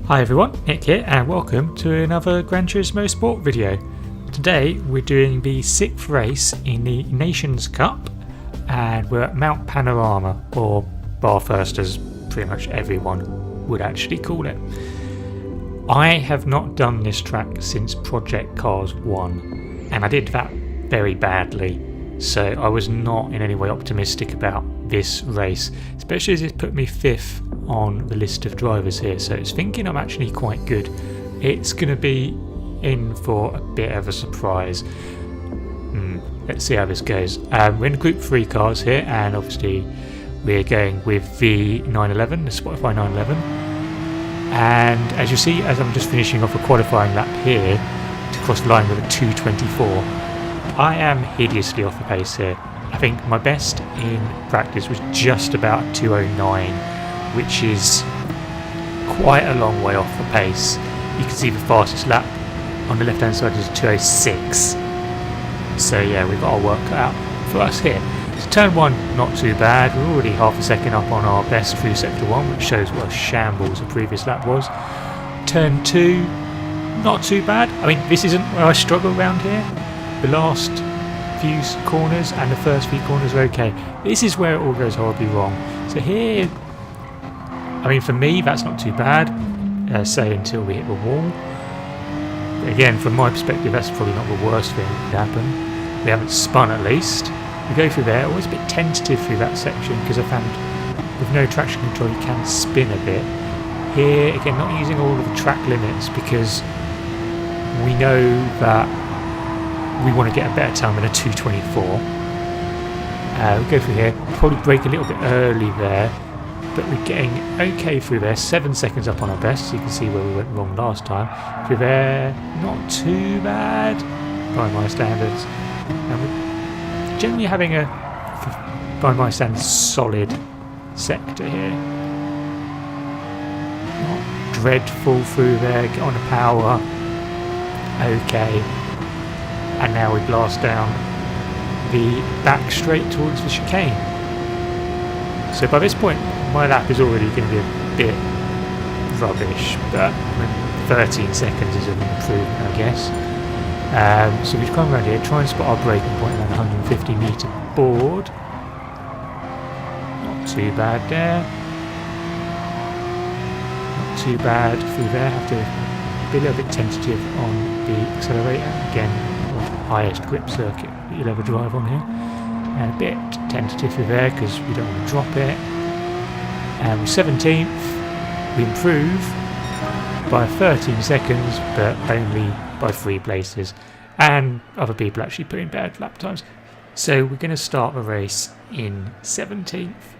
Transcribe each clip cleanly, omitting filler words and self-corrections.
Hi everyone, Nick here and welcome to another Gran Turismo Sport video. Today we're doing the 6th race in the Nations Cup and we're at Mount Panorama, or Bathurst as pretty much everyone would actually call it. I have not done this track since Project Cars 1 and I did that very badly, so I was not in any way optimistic about this race, especially as it's put me 5th on the list of drivers here, so it's thinking I'm actually quite good. It's going to be in for a bit of a surprise. Let's see how this goes. We're in the Group 3 cars here, and obviously we're going with the 911, the Spotify 911. And as you see, as I'm just finishing off a qualifying lap here to cross the line with a 2:24, I am hideously off the pace here. I think my best in practice was just about 2:09, which is quite a long way off the pace. You can see the fastest lap on the left hand side is 2:06. So yeah, we've got our work cut out for us here. So turn 1, not too bad. We're already half a second up on our best through sector 1, which shows what a shambles the previous lap was. Turn 2, not too bad. I mean, this isn't where I struggle around here. The last few corners and the first few corners are okay. This is where it all goes horribly wrong. So here, I mean, for me, that's not too bad, say until we hit the wall. But again, from my perspective, that's probably not the worst thing that could happen. We haven't spun at least. We go through there, always a bit tentative through that section because I found with no traction control you can spin a bit. Here, again, not using all of the track limits because we know that we want to get a better time than a 2:24. We'll go through here, probably brake a little bit early there, but we're getting okay through there, 7 seconds up on our best, so you can see where we went wrong last time. Through there, not too bad by my standards, and we're generally having a, by my standards, solid sector here. Not dreadful through there, get on the power, okay. And now we blast down the back straight towards the chicane. So by this point, my lap is already going to be a bit rubbish, but I mean, 13 seconds is an improvement, I guess. So we come around here, try and spot our braking point around the 150 metre board. Not too bad there. Not too bad through there. Have to be a little bit tentative on the accelerator. Again, highest grip circuit that you'll ever drive on here, and a bit tentative through there because we don't want to drop it. And we're 17th, we improve by 13 seconds but only by 3 places, and other people actually put in bad lap times. So we're going to start the race in 17th.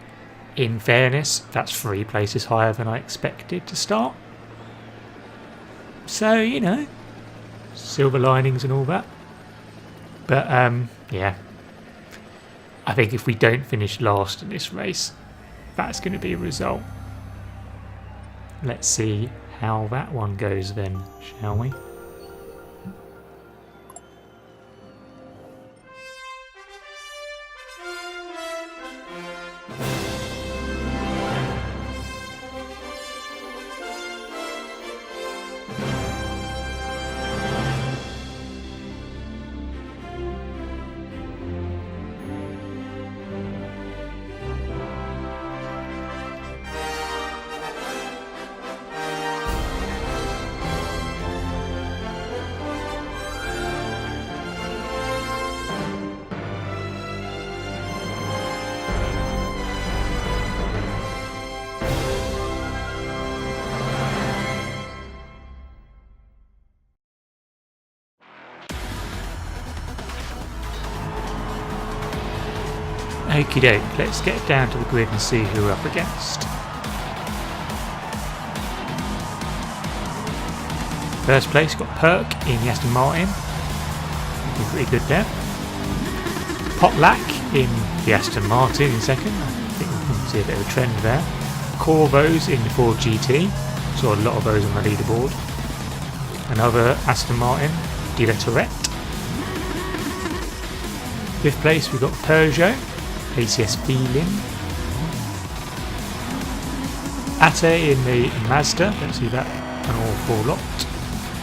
In fairness, that's 3 places higher than I expected to start, so you know, silver linings and all that. But yeah, I think if we don't finish last in this race, that's going to be a result. Let's see how that one goes then, shall we? Okie doke, let's get down to the grid and see who we're up against. First place got Perk in the Aston Martin, looking pretty good there. Potlack in the Aston Martin in second, I think we can see a bit of a trend there. Corvos in the Ford GT, saw a lot of those on the leaderboard. Another Aston Martin, De La Tourette. 5th place we've got Peugeot, ACS Feeling. Ate in the Mazda, don't see that an awful lot.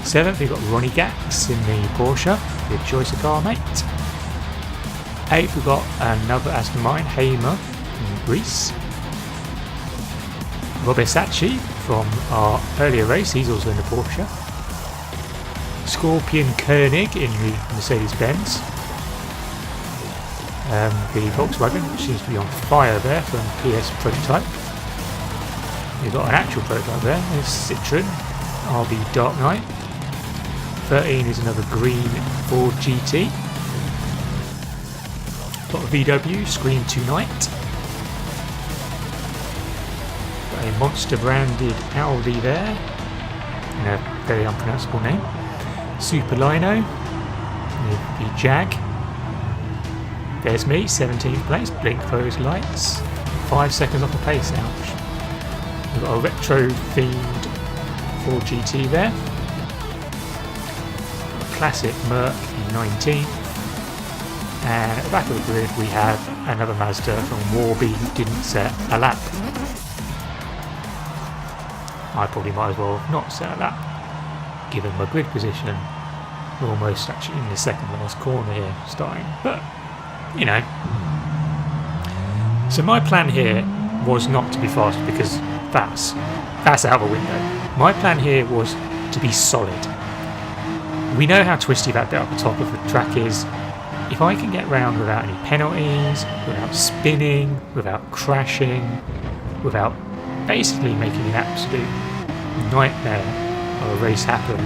7th, we've got Ronnie Gax in the Porsche. Good choice of car, mate. 8th, we've got another Aston Martin, Hamer from Greece. Robert Sacchi from our earlier race, he's also in the Porsche. Scorpion Koenig in the Mercedes-Benz. The Volkswagen, which seems to be on fire there from PS prototype. We've got an actual prototype there. There's Citroen RB Dark Knight. 13 is another green Ford GT. Got a VW Scream 2 Night. Got a monster branded Audi there, and a very unpronounceable name. Super Lino with the Jag. There's me, 17th place, blink those lights. 5 seconds off the pace, ouch. We've got a retro themed Ford GT there. Classic Merc in 19th. And at the back of the grid we have another Mazda from Warby who didn't set a lap. I probably might as well have not set a lap, given my grid position. We're almost actually in the second last corner here, starting, but you know. So my plan here was not to be fast because that's out of the window. My plan here was to be solid. We know how twisty that bit up the top of the track is. If I can get round without any penalties, without spinning, without crashing, without basically making an absolute nightmare of a race happen,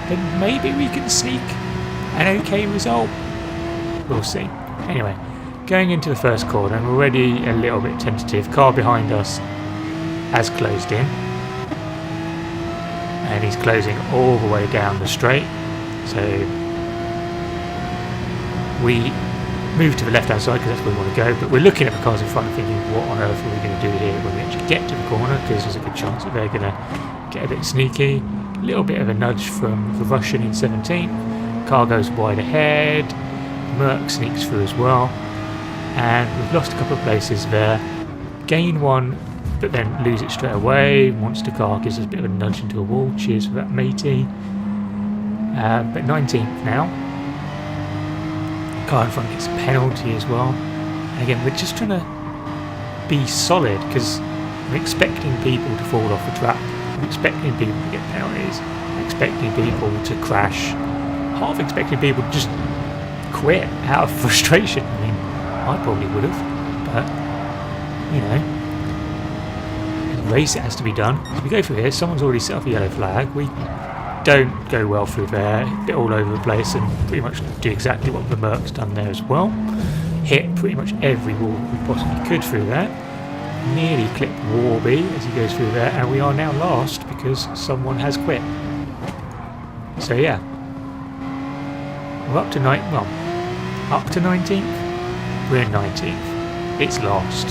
then maybe we can sneak an okay result. We'll see. Anyway, going into the first corner, I'm already a little bit tentative. Car behind us has closed in, and he's closing all the way down the straight. So we move to the left hand side because that's where we want to go, but we're looking at the cars in front and thinking, what on earth are we going to do here when we actually get to the corner, because there's a good chance that they're going to get a bit sneaky. A little bit of a nudge from the Russian in 17th. Car goes wide ahead. Merc sneaks through as well, and we've lost a couple of places there. Gain one, but then lose it straight away. Monster car gives us a bit of a nudge into a wall. Cheers for that, matey. But 19th now. Car in front gets a penalty as well. And again, we're just trying to be solid because I'm expecting people to fall off the track. I'm expecting people to get penalties. I'm expecting people to crash. Half expecting people to just quit out of frustration. I mean, I probably would have, but you know, the race, it has to be done. As we go through here, someone's already set off a yellow flag. We don't go well through there, a bit all over the place, and pretty much do exactly what the Merc's done there as well. Hit pretty much every wall we possibly could through there. Nearly clipped Warby as he goes through there, and we are now last because someone has quit. So yeah, we're up to 19th. We're in 19th. It's lost,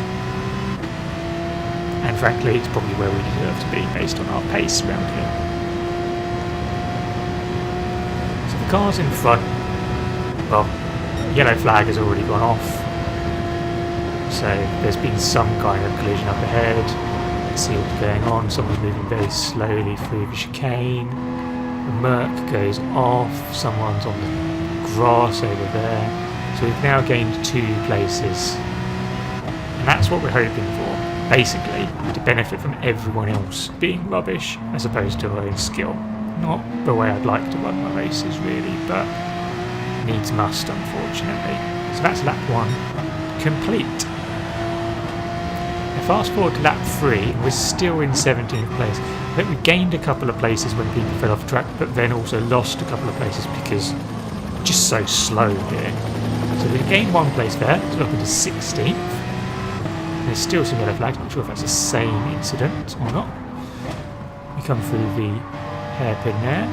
and frankly, it's probably where we deserve to be based on our pace around here. So the cars in front, well, yellow flag has already gone off. So there's been some kind of collision up ahead. Let's see what's going on. Someone's moving very slowly through the chicane. The Merc goes off. Someone's on the grass over there. So we've now gained 2 places. And that's what we're hoping for, basically, to benefit from everyone else being rubbish as opposed to our own skill. Not the way I'd like to run my races, really, but needs must, unfortunately. So that's lap 1 complete. Fast forward to lap 3, and we're still in 17th place. I think we gained a couple of places when people fell off track, but then also lost a couple of places because we're just so slow here. So we gained 1 place there, so up into 16th. And there's still some yellow flags, not sure if that's the same incident or not. We come through the hairpin there,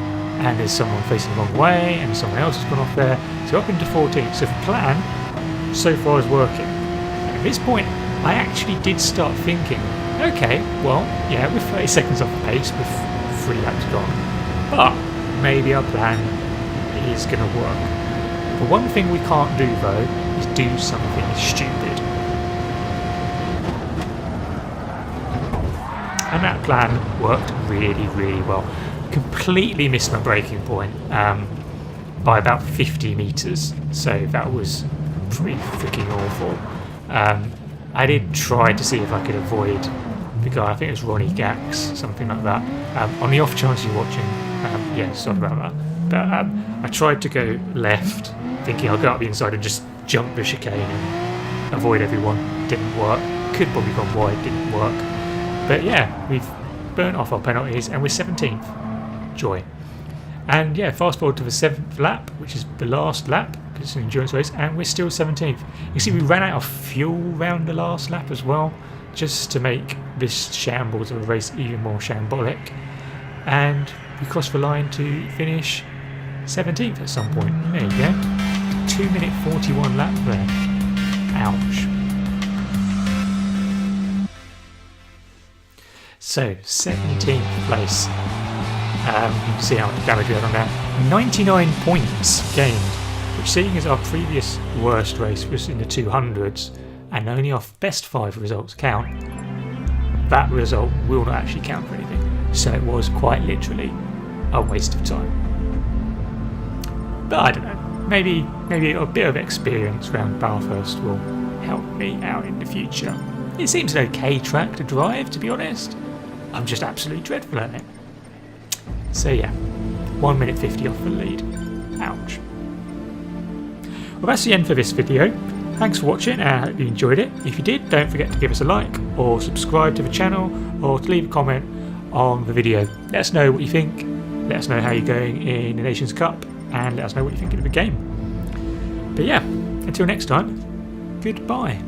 and there's someone facing the wrong way, and someone else has gone off there. So up into 14th. So the plan so far is working. And at this point, I actually did start thinking, okay, well, yeah, we're 30 seconds off the pace with 3 laps gone, but maybe our plan is going to work. But one thing we can't do, though, is do something stupid. and that plan worked really, really well. Completely missed my braking point by about 50 metres, so that was pretty freaking awful. I did try to see if I could avoid the guy, I think it was Ronnie Gax, something like that. On the off chance you're watching, yeah, sorry about that. But I tried to go left, thinking I'll go up the inside and just jump the chicane and avoid everyone. Didn't work. Could probably gone wide, didn't work. But yeah, we've burnt off our penalties and we're 17th. Joy. And yeah, fast forward to the 7th lap, which is the last lap, because it's an endurance race, and we're still 17th. You see, we ran out of fuel around the last lap as well, just to make this shambles of a race even more shambolic. And we crossed the line to finish 17th at some point. There you go. 2 minute 41 lap there. Ouch. So, 17th place. You can see how much damage we had on there. 99 points gained, which, seeing as our previous worst race was in the 200s and only our best 5 results count, that result will not actually count for anything. So it was quite literally a waste of time. But I don't know, maybe a bit of experience around Bathurst will help me out in the future. It seems an okay track to drive, to be honest. I'm just absolutely dreadful at it. So yeah, 1 minute 50 off the lead. Ouch. Well, that's the end for this video. Thanks for watching, and I hope you enjoyed it. If you did, don't forget to give us a like or subscribe to the channel, or to leave a comment on the video. Let us know what you think, let us know how you're going in the Nations Cup, and let us know what you're thinking of the game. But yeah, until next time, goodbye.